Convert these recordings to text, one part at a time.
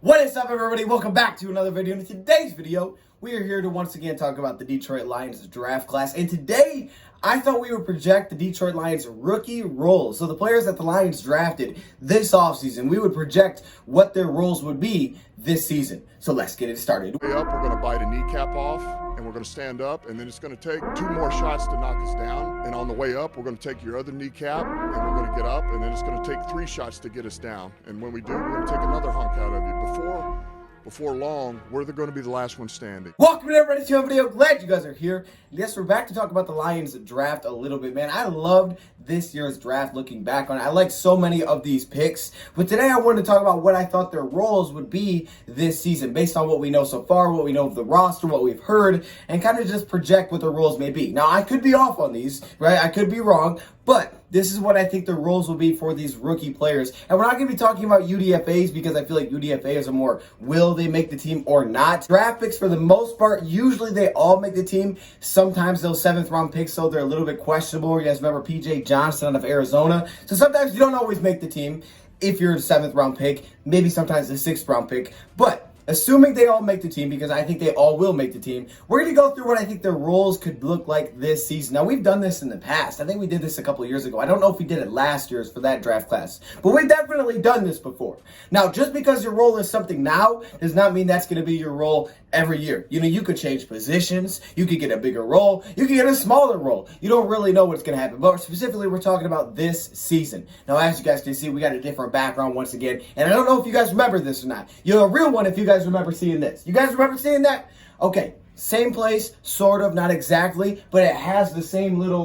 What is up, everybody? Welcome back to another video. In today's video, we are here to once again talk about the Detroit Lions draft class. And today, I thought we would project the Detroit Lions rookie roles. So the players that the Lions drafted this offseason, we would project what their roles would be this season. So let's get it started. Way up, we're going to bite a kneecap off, and we're going to stand up, and then it's going to take 2 more shots to knock us down. And on the way up, we're going to take your other kneecap, and we're going to get up, and then it's going to take 3 shots to get us down. And when we do, we're going to take another hunk out of you. Before long, we're going to be the last one standing. Welcome everybody to a video. Glad you guys are here. Yes, we're back to talk about the Lions draft a little bit, man. I loved this year's draft looking back on it. I like so many of these picks. But today I wanted to talk about what I thought their roles would be this season based on what we know so far, what we know of the roster, what we've heard, and kind of just project what their roles may be. Now, I could be off on these, right? I could be wrong, but this is what I think the roles will be for these rookie players. And we're not going to be talking about UDFAs because I feel like UDFAs are more will they make the team or not. Draft picks, for the most part, usually they all make the team. Sometimes those 7th round picks, so they're a little bit questionable. You guys remember PJ Johnson out of Arizona. So sometimes you don't always make the team if you're a 7th round pick, maybe sometimes the 6th round pick. But assuming they all make the team, because I think they all will make the team, we're going to go through what I think their roles could look like this season. Now, we've done this in the past. I think we did this a couple years ago. I don't know if we did it last year's for that draft class, but we've definitely done this before. Now, just because your role is something now does not mean that's going to be your role every year. You know, you could change positions. You could get a bigger role. You could get a smaller role. You don't really know what's going to happen. But specifically, we're talking about this season. Now, as you guys can see, we got a different background once again. And I don't know if you guys remember this or not. You're a real one if you guys remember seeing this. You guys remember seeing that? Okay. Same place, sort of, not exactly, but it has the same little,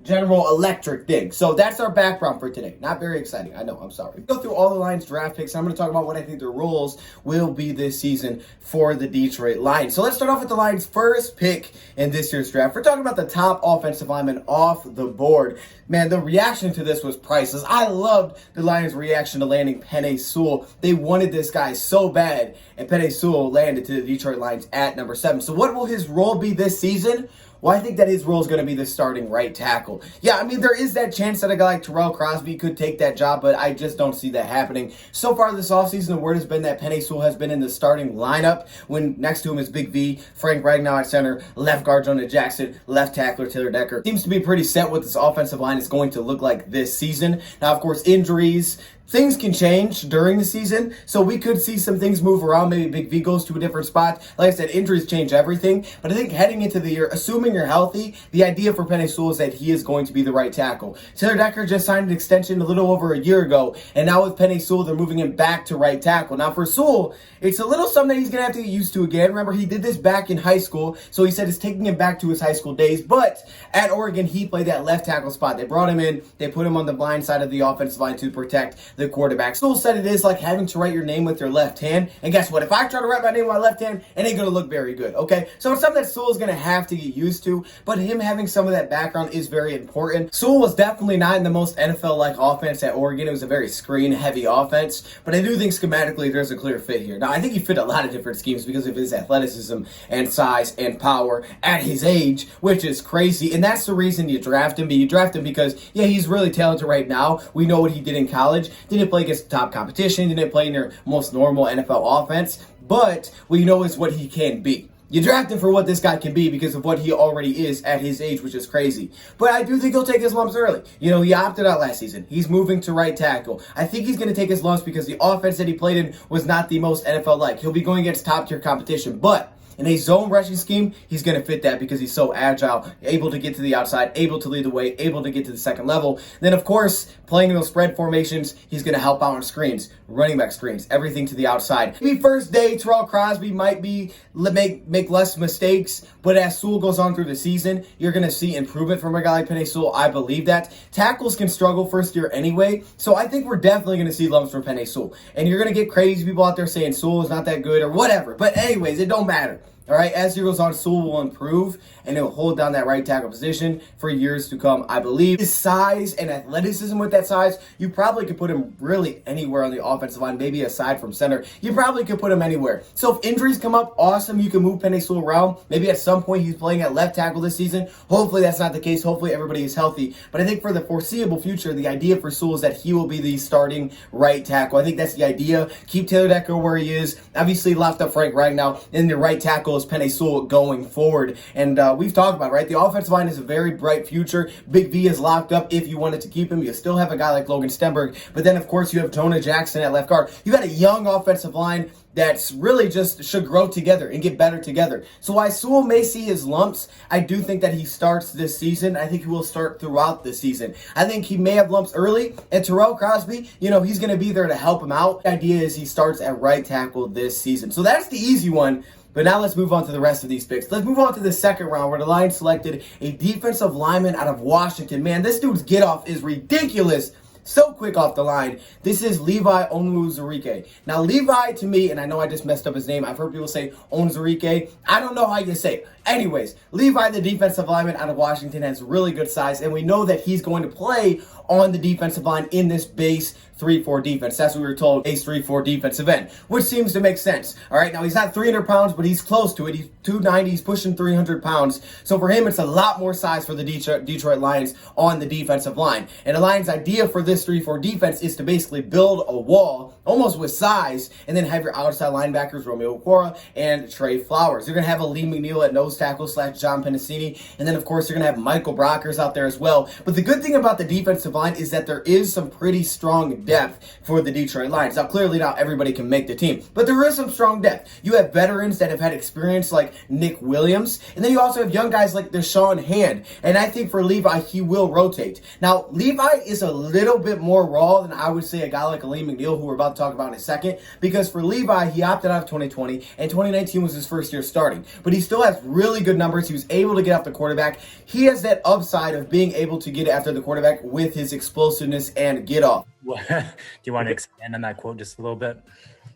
General Electric thing. So that's our background for today. Not very exciting. I know, I'm sorry. Go through all the Lions draft picks. I'm going to talk about what I think their roles will be this season for the Detroit Lions. So let's start off with the Lions' first pick in this year's draft. We're talking about the top offensive lineman off the board. Man, the reaction to this was priceless. I loved the Lions' reaction to landing Penei Sewell. They wanted this guy so bad, and Penei Sewell landed to the Detroit Lions at number 7. So what will his role be this season? Well, I think that his role is going to be the starting right tackle. Yeah, I mean, there is that chance that a guy like Terrell Crosby could take that job, but I just don't see that happening. So far this offseason, the word has been that Penei Sewell has been in the starting lineup when next to him is Big V, Frank Ragnow at center, left guard Jonah Jackson, left tackler Taylor Decker. Seems to be pretty set what this offensive line is going to look like this season. Now, of course, injuries, things can change during the season, so we could see some things move around. Maybe Big V goes to a different spot. Like I said, injuries change everything, but I think heading into the year, assuming you're healthy, the idea for Penei Sewell is that he is going to be the right tackle. Taylor Decker just signed an extension a little over a year ago, and now with Penei Sewell, they're moving him back to right tackle. Now for Sewell, it's a little something that he's going to have to get used to again. Remember, he did this back in high school, so he said it's taking him back to his high school days, but at Oregon, he played that left tackle spot. They brought him in, they put him on the blind side of the offensive line to protect the quarterback. Sewell said it is like having to write your name with your left hand, and guess what? If I try to write my name with my left hand, it ain't going to look very good, okay? So it's something that Sewell's going to have to get used to, but him having some of that background is very important. Sewell was definitely not in the most NFL-like offense at Oregon. It was a very screen-heavy offense, but I do think schematically there's a clear fit here. Now, I think he fit a lot of different schemes because of his athleticism and size and power at his age, which is crazy, and that's the reason you draft him. But you draft him because, yeah, he's really talented right now. We know what he did in college. Didn't play against top competition, didn't play in your most normal NFL offense, but what you know is what he can be. You draft him for what this guy can be because of what he already is at his age, which is crazy. But I do think he'll take his lumps early. You know, he opted out last season. He's moving to right tackle. I think he's going to take his lumps because the offense that he played in was not the most NFL-like. He'll be going against top-tier competition, but in a zone rushing scheme, he's going to fit that because he's so agile, able to get to the outside, able to lead the way, able to get to the second level. Then, of course, playing in those spread formations, he's going to help out on screens, running back screens, everything to the outside. Maybe first day, Terrell Crosby might make less mistakes, but as Sewell goes on through the season, you're going to see improvement from a guy like Penei Sewell. I believe that. Tackles can struggle first year anyway, so I think we're definitely going to see lumps from Penei Sewell. And you're going to get crazy people out there saying Sewell is not that good or whatever, but anyways, it don't matter. All right, as year goes on, Sewell will improve and he'll hold down that right tackle position for years to come, I believe. His size and athleticism with that size, you probably could put him really anywhere on the offensive line, maybe aside from center. You probably could put him anywhere. So if injuries come up, awesome, you can move Penei Sewell around. Maybe at some point he's playing at left tackle this season. Hopefully that's not the case. Hopefully everybody is healthy. But I think for the foreseeable future, the idea for Sewell is that he will be the starting right tackle. I think that's the idea. Keep Taylor Decker where he is. Obviously locked up Frank Ragnow, and the right tackle is Penei Sewell going forward. And we've talked about, right? The offensive line is a very bright future. Big V is locked up if you wanted to keep him. You still have a guy like Logan Stenberg. But then, of course, you have Jonah Jackson at left guard. You got a young offensive line that's really just should grow together and get better together. So while Sewell may see his lumps, I do think that he starts this season. I think he will start throughout the season. I think he may have lumps early, and Terrell Crosby, he's going to be there to help him out. The idea is he starts at right tackle this season. So that's the easy one. But now let's move on to the rest of these picks. Let's move on to the second round where the Lions selected a defensive lineman out of Washington. Man, this dude's get off is ridiculous. So quick off the line. This is Levi Onwuzurike. Now, Levi, to me, and I know I just messed up his name. I've heard people say Onwuzurike. I don't know how you say it. Anyways, Levi, the defensive lineman out of Washington, has really good size, and we know that he's going to play on the defensive line in this base 3-4 defense. That's what we were told, base 3-4 defensive end, which seems to make sense. All right, now he's not 300 pounds, but he's close to it. He's 290, he's pushing 300 pounds. So for him, it's a lot more size for the Detroit Lions on the defensive line. And the Lions' idea for this 3-4 defense is to basically build a wall, almost with size, and then have your outside linebackers, Romeo Okwara and Trey Flowers. You're going to have a Lee McNeil at nose tackle / John Pennicini. And then, of course, you're going to have Michael Brockers out there as well. But the good thing about the defensive line is that there is some pretty strong depth for the Detroit Lions. Now, clearly not everybody can make the team, but there is some strong depth. You have veterans that have had experience like Nick Williams, and then you also have young guys like Deshaun Hand. And I think for Levi, he will rotate. Now, Levi is a little bit more raw than I would say a guy like Lee McNeil, who we're about to talk about in a second, because for Levi, he opted out of 2020, and 2019 was his first year starting. But he still has really good numbers. He was able to get off the quarterback. He has that upside of being able to get after the quarterback with his explosiveness and get off. Do you want to expand on that quote just a little bit?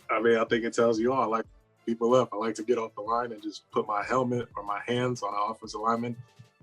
I mean, I think it tells you all. I like people up. I like to get off the line and just put my helmet or my hands on an offensive lineman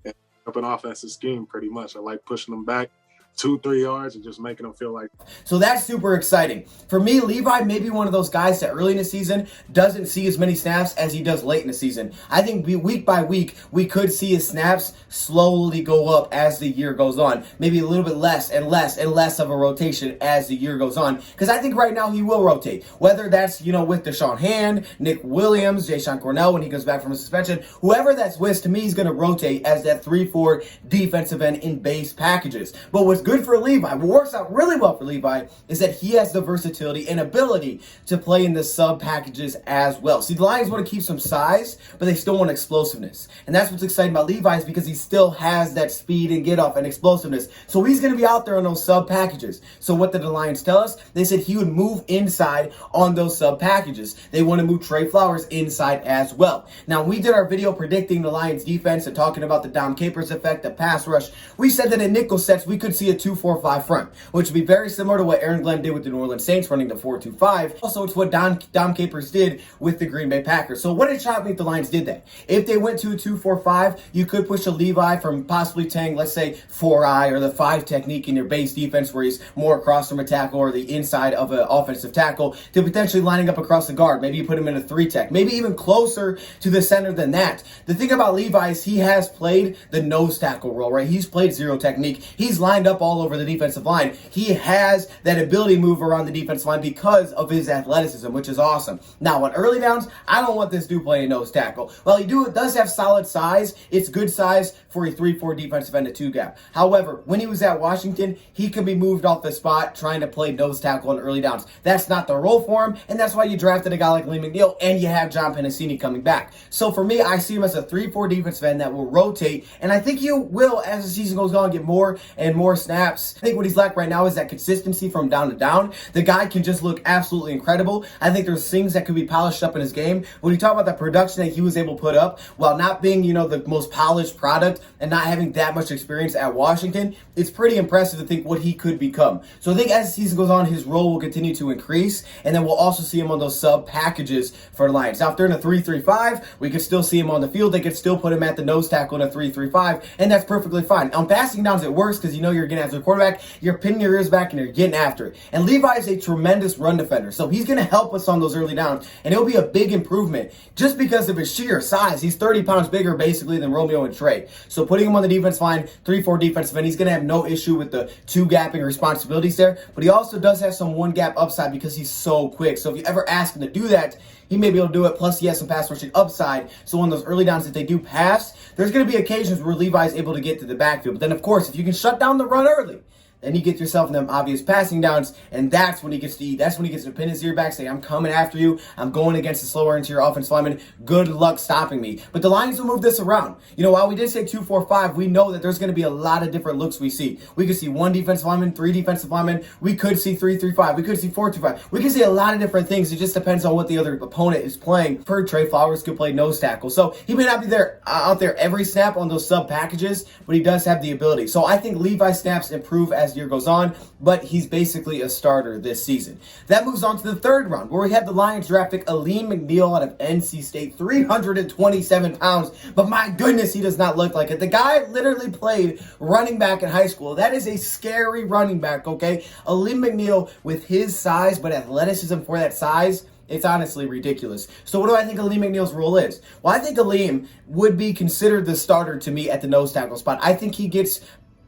and up an offensive scheme pretty much. I like pushing them back 2-3 yards and just making them feel like. So that's super exciting. For me, Levi may be one of those guys that early in the season doesn't see as many snaps as he does late in the season. I think week by week, we could see his snaps slowly go up as the year goes on. Maybe a little bit less and less and less of a rotation as the year goes on. Because I think right now he will rotate. Whether that's, with Deshaun Hand, Nick Williams, Jayshon Cornell when he goes back from a suspension, whoever that's with, to me, he's going to rotate as that 3-4 defensive end in base packages. But what's good for Levi, what works out really well for Levi, is that he has the versatility and ability to play in the sub packages as well. See, the Lions want to keep some size, but they still want explosiveness. And that's what's exciting about Levi, is because he still has that speed and get off and explosiveness. So he's going to be out there on those sub packages. So what did the Lions tell us? They said he would move inside on those sub packages. They want to move Trey Flowers inside as well. Now, we did our video predicting the Lions defense and talking about the Dom Capers effect, the pass rush. We said that in nickel sets, we could see a 2-4-5 front, which would be very similar to what Aaron Glenn did with the New Orleans Saints running the 4-2-5. Also, it's what Dom Capers did with the Green Bay Packers. So what did shock me if the Lions did that? If they went to a 2-4-5, you could push a Levi from possibly playing, let's say, 4-eye or the 5 technique in your base defense where he's more across from a tackle or the inside of an offensive tackle to potentially lining up across the guard. Maybe you put him in a 3-tech, maybe even closer to the center than that. The thing about Levi is he has played the nose tackle role, right? He's played zero technique. He's lined up all over the defensive line. He has that ability to move around the defensive line because of his athleticism, which is awesome. Now, on early downs, I don't want this dude playing nose tackle. While he does have solid size, it's good size for a 3-4 defensive end, a 2-gap. However, when he was at Washington, he could be moved off the spot trying to play nose tackle on early downs. That's not the role for him, and that's why you drafted a guy like Lee McNeil, and you have John Pennicini coming back. So for me, I see him as a 3-4 defensive end that will rotate, and I think he will, as the season goes on, get more and more snaps snaps. I think what he's lacked right now is that consistency from down to down. The guy can just look absolutely incredible. I think there's things that could be polished up in his game. When you talk about the production that he was able to put up while not being, the most polished product and not having that much experience at Washington, it's pretty impressive to think what he could become. So I think as the season goes on, his role will continue to increase, and then we'll also see him on those sub packages for the Lions. Now, if they're in a 3-3-5, we could still see him on the field. They could still put him at the nose tackle in a 3-3-5, and that's perfectly fine. On passing downs, it works because you're getting after the quarterback, you're pinning your ears back, and you're getting after it. And Levi is a tremendous run defender, so he's going to help us on those early downs, and it'll be a big improvement just because of his sheer size. He's 30 pounds bigger, basically, than Romeo and Trey. So putting him on the defense line, 3-4 defensive end, he's going to have no issue with the two gapping responsibilities there, but he also does have some one gap upside because he's so quick. So if you ever ask him to do that, he may be able to do it. Plus, he has some pass rushing upside. So on those early downs, if they do pass, there's going to be occasions where Levi is able to get to the backfield. But then, of course, if you can shut down the run early, then you get yourself in them obvious passing downs, and that's when he gets to eat. That's when he gets to pin his ear back, say, I'm coming after you. I'm going against the slower interior offensive lineman. Good luck stopping me. But the Lions will move this around. While we did say 2-4-5, we know that there's going to be a lot of different looks we see. We could see one defensive lineman, three defensive linemen. We could see 3-3-5. We could see 4-2-5. We could see a lot of different things. It just depends on what the other opponent is playing. Per Trey Flowers could play nose tackle. So he may not be out there every snap on those sub packages, but he does have the ability. So I think Levi's snaps improve as the year goes on, but he's basically a starter this season. That moves on to the third round, where we have the Lions draft pick Alim McNeill out of NC State, 327 pounds, but my goodness, he does not look like it. The guy literally played running back in high school. That is a scary running back, okay? Alim McNeill, with his size, but athleticism for that size, it's honestly ridiculous. So what do I think Alim McNeill's role is? Well, I think Alim would be considered the starter to me at the nose tackle spot. I think he gets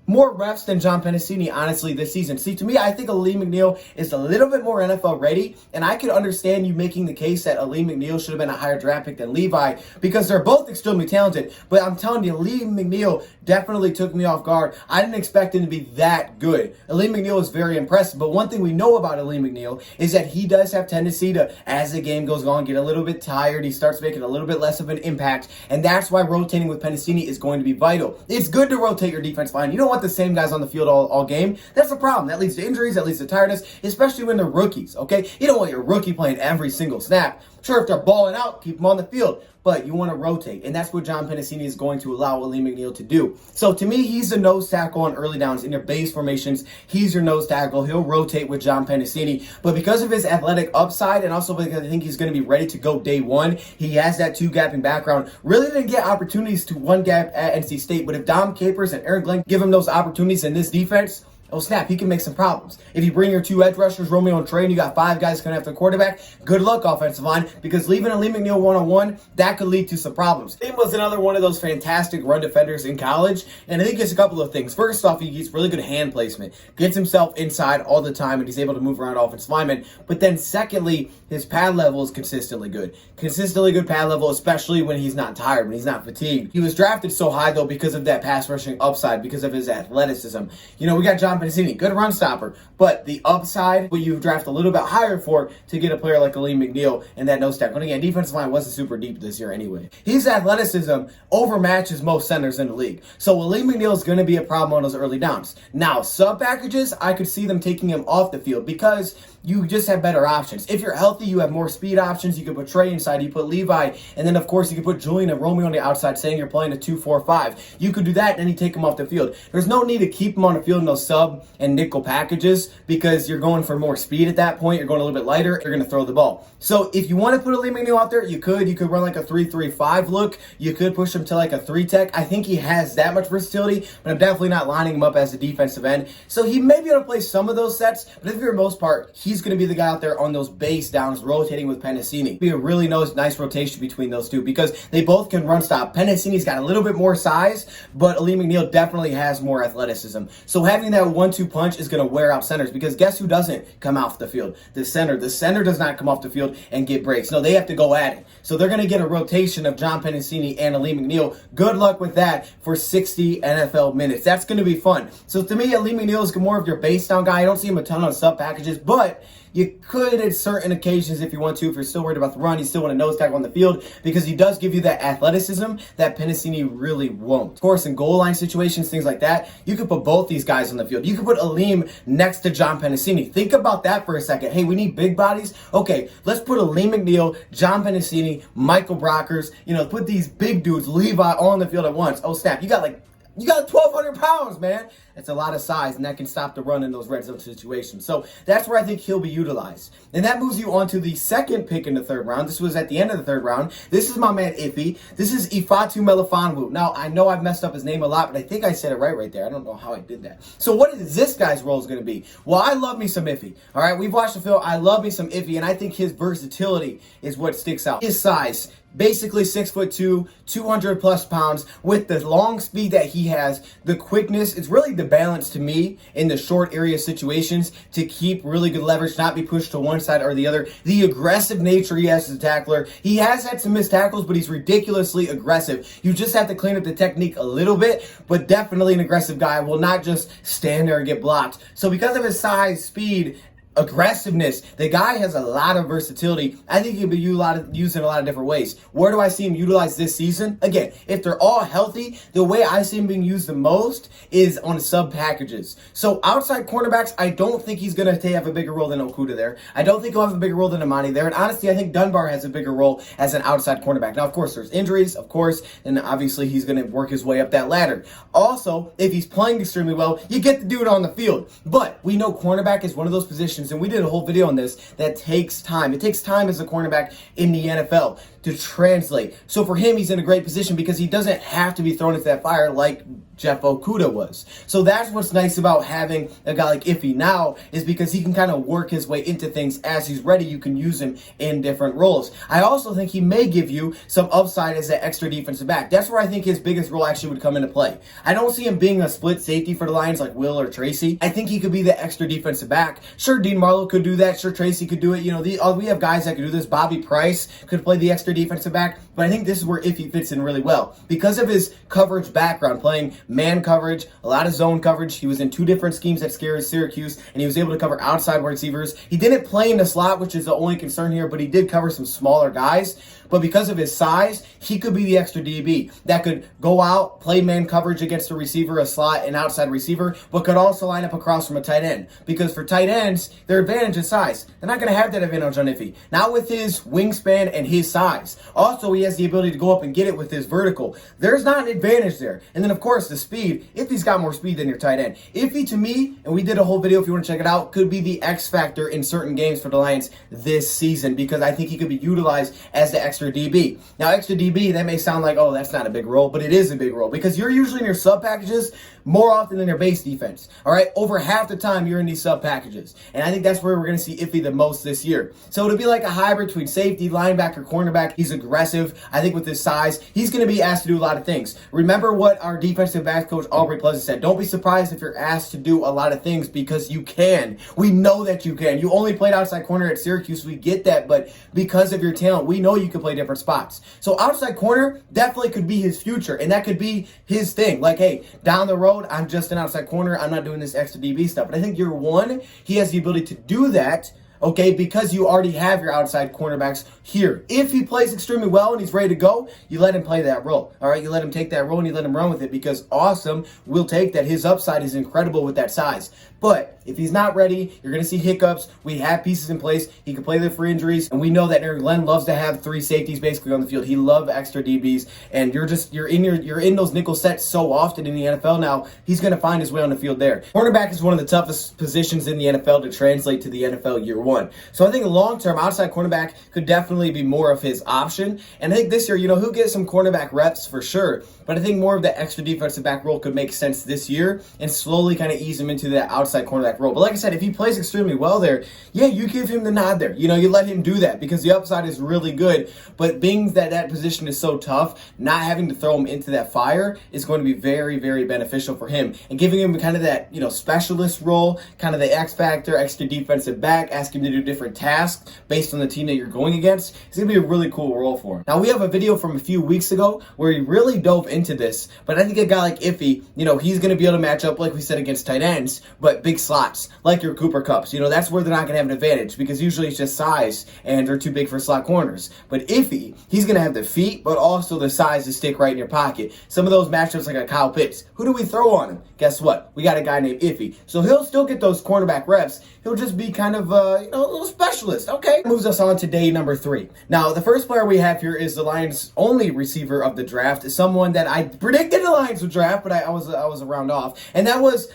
more reps than John Penisini, honestly, this season. See, to me, I think Alim McNeill is a little bit more NFL ready, and I could understand you making the case that Alim McNeill should have been a higher draft pick than Levi because they're both extremely talented. But I'm telling you, Alim McNeill definitely took me off guard. I didn't expect him to be that good. Alim McNeill is very impressive, but one thing we know about Alim McNeill is that he does have tendency to, as the game goes on, get a little bit tired. He starts making a little bit less of an impact, and that's why rotating with Penisini is going to be vital. It's good to rotate your defense line. You don't want the same guys on the field all game. That's a problem. That leads to injuries, that leads to tiredness, especially when they're rookies, okay? You don't want your rookie playing every single snap. Sure, if they're balling out, keep them on the field, but you want to rotate, and that's what John Penisini is going to allow Alim McNeill to do. So to me, he's a nose tackle on early downs. In your base formations, he's your nose tackle. He'll rotate with John Penisini, but because of his athletic upside and also because I think he's going to be ready to go day one, he has that two-gapping background. Really didn't get opportunities to one gap at NC State, but if Dom Capers and Aaron Glenn give him those opportunities in this defense, oh snap, he can make some problems. If you bring your two edge rushers, Romeo and Trey, and you got five guys coming after the quarterback, good luck, offensive line, because leaving Alim McNeill one-on-one, that could lead to some problems. He was another one of those fantastic run defenders in college, and I think it's a couple of things. First off, he gets really good hand placement, gets himself inside all the time, and he's able to move around offensive linemen. But then secondly, his pad level is consistently good. Consistently good pad level, especially when he's not tired, when he's not fatigued. He was drafted so high, though, because of that pass rushing upside, because of his athleticism. We got John Penisini, good run stopper, but the upside, what you draft a little bit higher for to get a player like Alim McNeill and that nose tackle. And again, defensive line wasn't super deep this year anyway. His athleticism overmatches most centers in the league. So Alim McNeill is going to be a problem on those early downs. Now, sub packages, I could see them taking him off the field because you just have better options. If you're healthy, you have more speed options. You can put Trey inside, you put Levi, and then of course you can put Julian and Romeo on the outside, saying you're playing a 2-4-5. You could do that, and then you take him off the field. There's no need to keep him on the field in those sub and nickel packages because you're going for more speed at that point. You're going a little bit lighter. You're going to throw the ball. So if you want to put Alim McNeill out there, you could. You could run like a 3-3-5 look. You could push him to like a 3-tech. I think he has that much versatility, but I'm definitely not lining him up as a defensive end. So he may be able to play some of those sets, but for the most part, he's going to be the guy out there on those base downs rotating with Penisini. Be a really nice rotation between those two because they both can run stop. Penisini's got a little bit more size, but Alim McNeill definitely has more athleticism. So having that 1-2 punch is going to wear out centers because guess who doesn't come off the field? The center. The center does not come off the field and get breaks. No, they have to go at it. So they're going to get a rotation of John Penisini and Alim McNeill. Good luck with that for 60 NFL minutes. That's going to be fun. So to me, Alim McNeill is more of your base down guy. I don't see him a ton on sub packages, but You could at certain occasions if you want to, if you're still worried about the run, you still want to nose tackle on the field because he does give you that athleticism that Penisini really won't. Of course, in goal line situations, things like that, you could put both these guys on the field. You could put Aleem next to John Penisini. Think about that for a second. Hey, we need big bodies. Okay, let's put Aleem McNeil, John Penisini, Michael Brockers, put these big dudes, Levi, all on the field at once. Oh, snap. You got 1,200 pounds, man. That's a lot of size, and that can stop the run in those red zone situations. So that's where I think he'll be utilized. And that moves you on to the second pick in the third round. This was at the end of the third round. This is my man, Iffy. This is Ifeatu Melifonwu. Now, I know I've messed up his name a lot, but I think I said it right there. I don't know how I did that. So what is this guy's role is going to be? Well, I love me some Iffy. All right, we've watched the film. I love me some Iffy, and I think his versatility is what sticks out. His size. Basically 6'2", 200 plus pounds with the long speed that he has, the quickness. It's really the balance to me in the short area situations to keep really good leverage, not be pushed to one side or the other. The aggressive nature he has as a tackler. He has had some missed tackles, but he's ridiculously aggressive. You just have to clean up the technique a little bit, but definitely an aggressive guy will not just stand there and get blocked. So because of his size, speed, aggressiveness, the guy has a lot of versatility. I think he'll be used in a lot of different ways. Where do I see him utilized this season? Again, if they're all healthy, the way I see him being used the most is on sub packages. So outside cornerbacks, I don't think he's going to have a bigger role than Okudah there. I don't think he'll have a bigger role than Amani there. And honestly, I think Dunbar has a bigger role as an outside cornerback. Now, of course, there's injuries, of course, and obviously he's going to work his way up that ladder. Also, if he's playing extremely well, you get the dude on the field. But we know cornerback is one of those positions, and we did a whole video on this, that takes time. It takes time as a cornerback in the NFL to translate. So for him, he's in a great position because he doesn't have to be thrown into that fire like Jeff Okudah was. So that's what's nice about having a guy like Iffy now, is because he can kind of work his way into things as he's ready. You can use him in different roles. I also think he may give you some upside as an extra defensive back. That's where I think his biggest role actually would come into play. I don't see him being a split safety for the Lions like Will or Tracy. I think he could be the extra defensive back. Sure, Dean Marlowe could do that. Sure, Tracy could do it. We have guys that could do this. Bobby Price could play the extra defensive back. But I think this is where Iffy fits in really well. Because of his coverage background, playing man coverage, a lot of zone coverage. He was in 2 different schemes at Syracuse, and he was able to cover outside receivers. He didn't play in the slot, which is the only concern here, but he did cover some smaller guys. But because of his size, he could be the extra DB that could go out, play man coverage against a receiver, a slot, an outside receiver, but could also line up across from a tight end. Because for tight ends, their advantage is size. They're not going to have that advantage on Iffy. Not with his wingspan and his size. Also, he has the ability to go up and get it with his vertical. There's not an advantage there. And then, of course, the speed. Iffy's got more speed than your tight end. Iffy, to me, and we did a whole video if you want to check it out, could be the X factor in certain games for the Lions this season, because I think he could be utilized as the extra DB. Now, extra DB, that may sound like, oh, that's not a big role, but it is a big role because you're usually in your sub packages more often than your base defense. All right, over half the time you're in these sub packages, and I think that's where we're going to see Iffy the most this year. So it'll be like a hybrid between safety, linebacker, cornerback. He's aggressive. I think with his size, he's going to be asked to do a lot of things. Remember what our defensive backs coach Aubrey Pleasant said: don't be surprised if you're asked to do a lot of things, because you can. We know that you can. You only played outside corner at Syracuse. We get that, but because of your talent, we know you can play different spots. So outside corner definitely could be his future, and that could be his thing. Like, hey, down the road, I'm just an outside corner. I'm not doing this extra DB stuff. But I think year one, he has the ability to do that, okay, because you already have your outside cornerbacks here. If he plays extremely well and he's ready to go, you let him play that role. All right, you let him take that role and you let him run with it, because awesome, we'll take that. His upside is incredible with that size. But if he's not ready, you're going to see hiccups. We have pieces in place. He can play there for injuries, and we know that Aaron Glenn loves to have 3 safeties basically on the field. He loves extra DBs, and you're in those nickel sets so often in the NFL now. He's going to find his way on the field there. Cornerback is one of the toughest positions in the NFL to translate to the NFL year one. So I think long term, outside cornerback could definitely be more of his option. And I think this year, he'll get some cornerback reps for sure. But I think more of the extra defensive back role could make sense this year and slowly kind of ease him into that outside cornerback role. But like I said, if he plays extremely well there, yeah, you give him the nod there. You let him do that because the upside is really good. But being that position is so tough, not having to throw him into that fire is going to be very, very beneficial for him. And giving him kind of that, specialist role, kind of the X factor, extra defensive back, ask him to do different tasks based on the team that you're going against, it's going to be a really cool role for him. Now, we have a video from a few weeks ago where he really dove into this, but I think a guy like Iffy, he's going to be able to match up, like we said, against tight ends, but big slot. slots, like your Cooper Kupps. You know, that's where they're not going to have an advantage because usually it's just size and they're too big for slot corners. But Iffy, he's going to have the feet, but also the size to stick right in your pocket. Some of those matchups like a Kyle Pitts, who do we throw on him? Guess what? We got a guy named Iffy. So he'll still get those cornerback reps. He'll just be kind of a little specialist. Okay. Moves us on to day number 3. Now, the first player we have here is the Lions' only receiver of the draft, someone that I predicted the Lions would draft, but I was a round off, and that was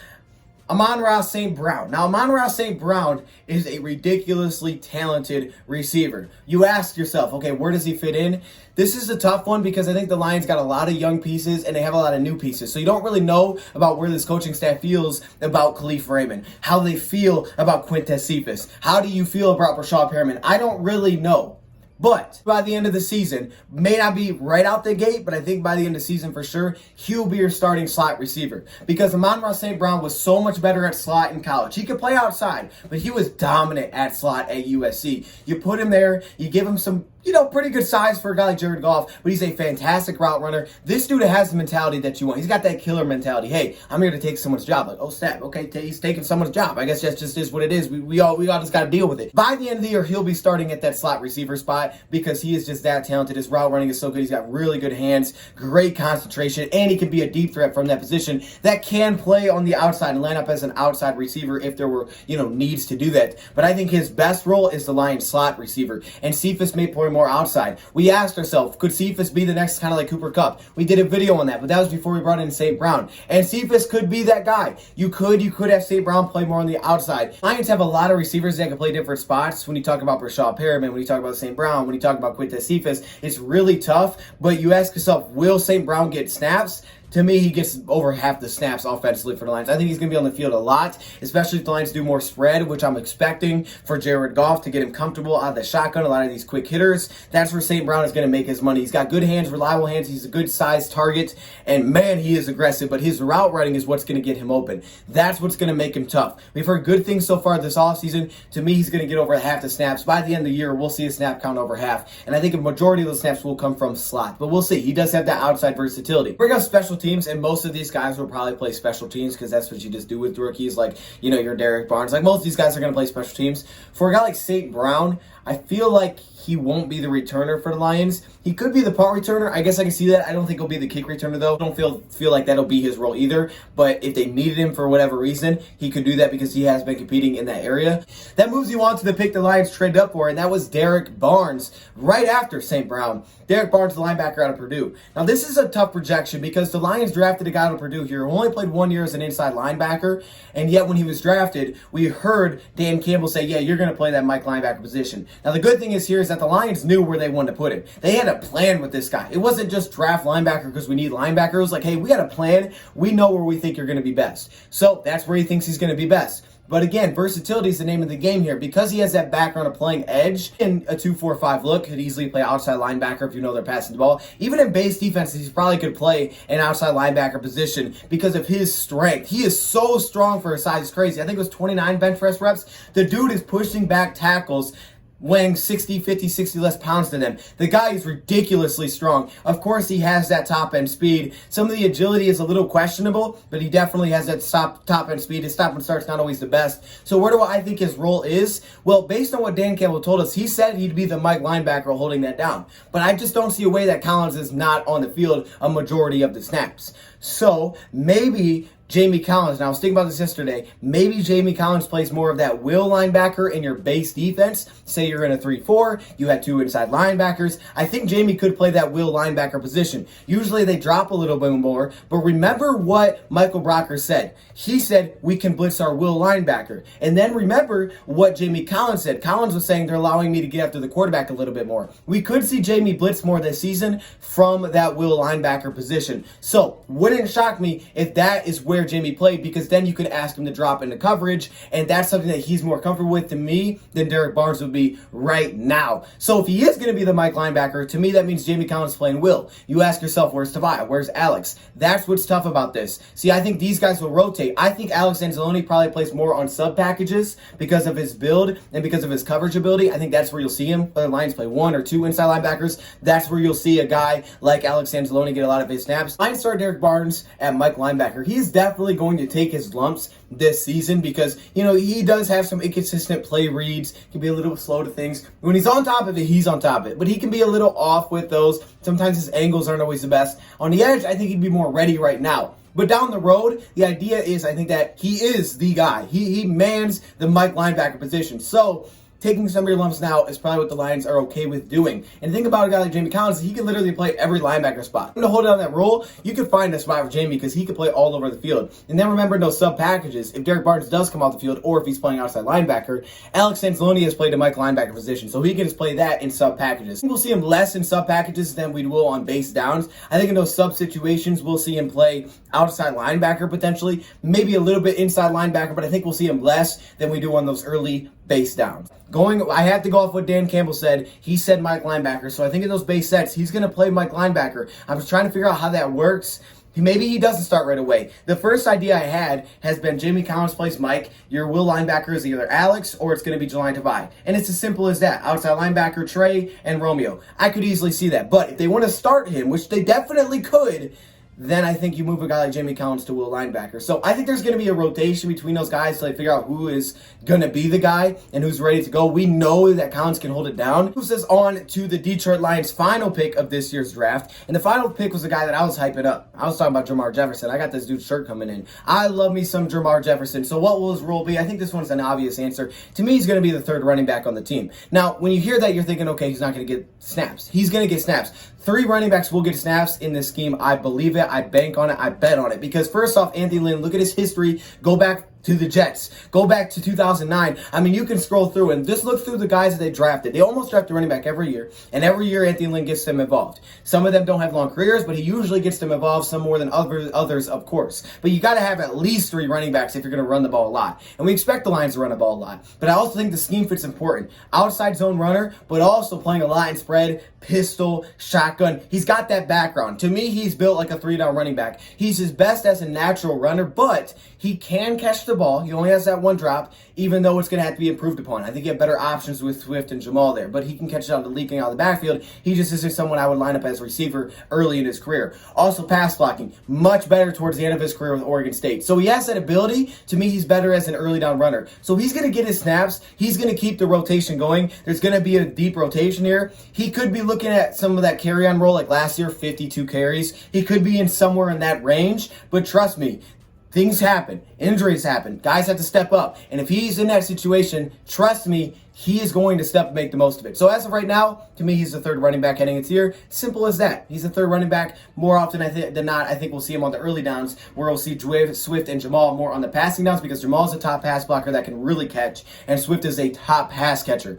Amon-Ra St. Brown. Now, Amon-Ra St. Brown is a ridiculously talented receiver. You ask yourself, okay, where does he fit in? This is a tough one because I think the Lions got a lot of young pieces and they have a lot of new pieces. So you don't really know about where this coaching staff feels about Khalif Raymond, how they feel about Quintez Cephus. How do you feel about Rashad Perriman? I don't really know. But by the end of the season, may not be right out the gate, but I think by the end of the season for sure, he'll be your starting slot receiver. Because Amon-Ra St. Brown was so much better at slot in college. He could play outside, but he was dominant at slot at USC. You put him there, you give him some, pretty good size for a guy like Jared Goff, but he's a fantastic route runner. This dude has the mentality that you want. He's got that killer mentality. Hey, I'm here to take someone's job. Like, oh, snap. Okay, he's taking someone's job. I guess that just is what it is. We all just got to deal with it. By the end of the year, he'll be starting at that slot receiver spot because he is just that talented. His route running is so good. He's got really good hands, great concentration, and he can be a deep threat from that position that can play on the outside and line up as an outside receiver if there were, needs to do that. But I think his best role is the Lions slot receiver, and Cephus may play more outside. We asked ourselves, could Cephus be the next kind of like Cooper Kupp? We did a video on that, but that was before we brought in St. Brown. And Cephus could be that guy. You could have St. Brown play more on the outside. Lions have a lot of receivers that can play different spots. When you talk about Rashad Perriman, when you talk about St. Brown, when you talk about Quintez Cephus, it's really tough. But you ask yourself, will St. Brown get snaps? To me, he gets over half the snaps offensively for the Lions. I think he's going to be on the field a lot, especially if the Lions do more spread, which I'm expecting for Jared Goff to get him comfortable out of the shotgun, a lot of these quick hitters. That's where St. Brown is going to make his money. He's got good hands, reliable hands. He's a good size target, and man, he is aggressive, but his route running is what's going to get him open. That's what's going to make him tough. We've heard good things so far this offseason. To me, he's going to get over half the snaps. By the end of the year, we'll see a snap count over half, and I think a majority of those snaps will come from slot, but we'll see. He does have that outside versatility. Bring up special teams, and most of these guys will probably play special teams because that's what you just do with rookies, like, your Derek Barnes. Like, most of these guys are going to play special teams. For a guy like St. Brown, I feel like he won't be the returner for the Lions. He could be the punt returner. I guess I can see that. I don't think he'll be the kick returner, though. I don't feel like that'll be his role either. But if they needed him for whatever reason, he could do that because he has been competing in that area. That moves you on to the pick the Lions traded up for, and that was Derek Barnes right after St. Brown. Derek Barnes, the linebacker out of Purdue. Now, this is a tough projection because the Lions drafted a guy out of Purdue here who only played 1 year as an inside linebacker, and yet when he was drafted, we heard Dan Campbell say, yeah, you're going to play that Mike linebacker position. Now, the good thing is here is that the Lions knew where they wanted to put him. They had a plan with this guy. It wasn't just draft linebacker because we need linebacker. It was like, hey, we got a plan. We know where we think you're going to be best. So that's where he thinks he's going to be best. But again, versatility is the name of the game here. Because he has that background of playing edge in a 2-4-5 look, could easily play outside linebacker if you know they're passing the ball. Even in base defenses, he probably could play an outside linebacker position because of his strength. He is so strong for his size. It's crazy. I think it was 29 bench press reps. The dude is pushing back tackles weighing 60 less pounds than them. The guy is ridiculously strong. Of course, he has that top-end speed. Some of the agility is a little questionable, but he definitely has that top-end speed. His stop and start's not always the best. So where do I think his role is? Well, based on what Dan Campbell told us, he said he'd be the Mike linebacker holding that down. But I just don't see a way that Collins is not on the field a majority of the snaps. So maybe Jamie Collins, now I was thinking about this yesterday, maybe Jamie Collins plays more of that will linebacker in your base defense. Say you're in a 3-4, you had 2 inside linebackers. I think Jamie could play that will linebacker position. Usually they drop a little bit more, but remember what Michael Brocker said. He said, we can blitz our will linebacker. And then remember what Jamie Collins said. Collins was saying they're allowing me to get after the quarterback a little bit more. We could see Jamie blitz more this season from that will linebacker position. So, wouldn't shock me if that is where Jamie played, because then you could ask him to drop into coverage, and that's something that he's more comfortable with to me than Derek Barnes would be right now. So if he is going to be the Mike linebacker, to me that means Jamie Collins playing will. You ask yourself, where's Tavai? Where's Alex? That's what's tough about this. See, I think these guys will rotate. I think Alex Anzalone probably plays more on sub packages because of his build and because of his coverage ability. I think that's where you'll see him. Other Lions play 1 or 2 inside linebackers. That's where you'll see a guy like Alex Anzalone get a lot of his snaps. Lions start Derek Barnes at Mike linebacker. He's definitely definitely going to take his lumps this season because, you know, he does have some inconsistent play reads, can be a little slow to things. When he's on top of it, he's on top of it, but he can be a little off with those. Sometimes his angles aren't always the best. On the edge, I think he'd be more ready right now. But down the road, the idea is I think that he is the guy. He mans the Mike linebacker position. So taking some of your lumps now is probably what the Lions are okay with doing. And the thing about a guy like Jamie Collins, he can literally play every linebacker spot. To hold down that role, you can find a spot for Jamie because he can play all over the field. And then remember those sub packages. If Derek Barnes does come off the field or if he's playing outside linebacker, Alex Anzalone has played the Mike linebacker position, so he can just play that in sub packages. We'll see him less in sub packages than we will on base downs. I think in those sub situations, we'll see him play outside linebacker potentially, maybe a little bit inside linebacker, but I think we'll see him less than we do on those early base downs. I have to go off what Dan Campbell said. He said Mike linebacker, so I think in those base sets, he's going to play Mike linebacker. I'm just trying to figure out how that works. Maybe he doesn't start right away. The first idea I had has been Jamie Collins plays Mike. Your will linebacker is either Alex or it's going to be Jelani Tavai. And it's as simple as that. Outside linebacker, Trey and Romeo. I could easily see that. But if they want to start him, which they definitely could, then I think you move a guy like Jamie Collins to will linebacker. So I think there's going to be a rotation between those guys to figure out who is going to be the guy and who's ready to go. We know that Collins can hold it down. Moves us on to the Detroit Lions' final pick of this year's draft. And the final pick was a guy that I was hyping up. I was talking about Jermar Jefferson. I got this dude's shirt coming in. I love me some Jermar Jefferson. So what will his role be? I think this one's an obvious answer. To me, he's going to be the third running back on the team. Now, when you hear that, you're thinking, okay, he's not going to get snaps. He's going to get snaps. 3 running backs will get snaps in this scheme. I believe it. I bank on it. I bet on it. Because first off, Anthony Lynn, look at his history. Go back to the Jets. Go back to 2009. I mean, you can scroll through and just look through the guys that they drafted. They almost draft a running back every year. And every year, Anthony Lynn gets them involved. Some of them don't have long careers, but he usually gets them involved, some more than others, of course. But you got to have at least 3 running backs if you're going to run the ball a lot. And we expect the Lions to run the ball a lot. But I also think the scheme fit's important. Outside zone runner, but also playing a lot in spread, pistol, shotgun. He's got that background. To me, he's built like a 3-down running back. He's his best as a natural runner, but he can catch the ball. He only has that one drop, even though it's going to have to be improved upon. I think you have better options with Swift and Jamal there, but he can catch it out the leaking out of the backfield. He just isn't someone I would line up as a receiver early in his career. Also, pass blocking, much better towards the end of his career with Oregon State. So he has that ability. To me, he's better as an early down runner. So he's going to get his snaps. He's going to keep the rotation going. There's going to be a deep rotation here. He could be looking at some of that carry-on role like last year, 52 carries. He could be in somewhere in that range, but trust me, things happen. Injuries happen. Guys have to step up. And if he's in that situation, trust me, he is going to step and make the most of it. So as of right now, to me, he's the third running back heading into year. Simple as that. He's the third running back. More often than not, I think we'll see him on the early downs, where we'll see Swift and Jamal more on the passing downs, because Jamal's a top pass blocker that can really catch, and Swift is a top pass catcher.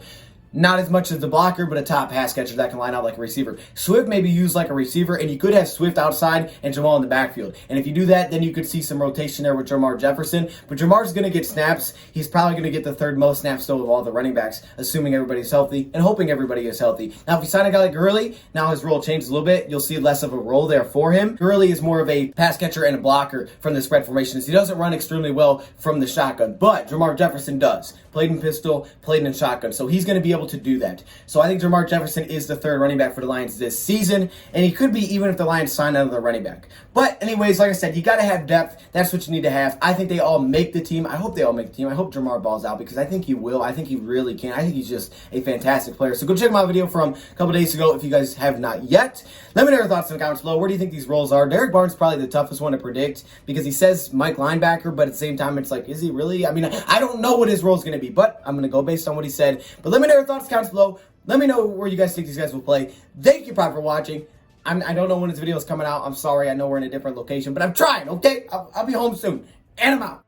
Not as much as the blocker, but a top pass catcher that can line out like a receiver. Swift may be used like a receiver, and you could have Swift outside and Jamal in the backfield. And if you do that, then you could see some rotation there with Jermar Jefferson. But Jamar's going to get snaps. He's probably going to get the third most snaps still of all the running backs, assuming everybody's healthy and hoping everybody is healthy. Now, if you sign a guy like Gurley, now his role changes a little bit. You'll see less of a role there for him. Gurley is more of a pass catcher and a blocker from the spread formations. He doesn't run extremely well from the shotgun, but Jermar Jefferson does. Played in pistol, played in shotgun. So he's going to be able to do that. So I think Jermar Jefferson is the third running back for the Lions this season, and he could be even if the Lions sign another running back. But anyways, like I said, you got to have depth. That's what you need to have. I think they all make the team. I hope they all make the team. I hope Jermar balls out, because I think he will. I think he really can. I think he's just a fantastic player. So go check my video from a couple days ago if you guys have not yet. Let me know your thoughts in the comments below. Where do you think these roles are? Derek Barnes is probably the toughest one to predict, because he says Mike linebacker, but at the same time, it's like, is he really? I mean, I don't know what his role is going to be, but I'm going to go based on what he said. But let me know your thoughts in the comments below. Let me know where you guys think these guys will play. Thank you, Prime, for watching. I don't know when this video is coming out. I'm sorry. I know we're in a different location, but I'm trying, okay? I'll be home soon. And I'm out.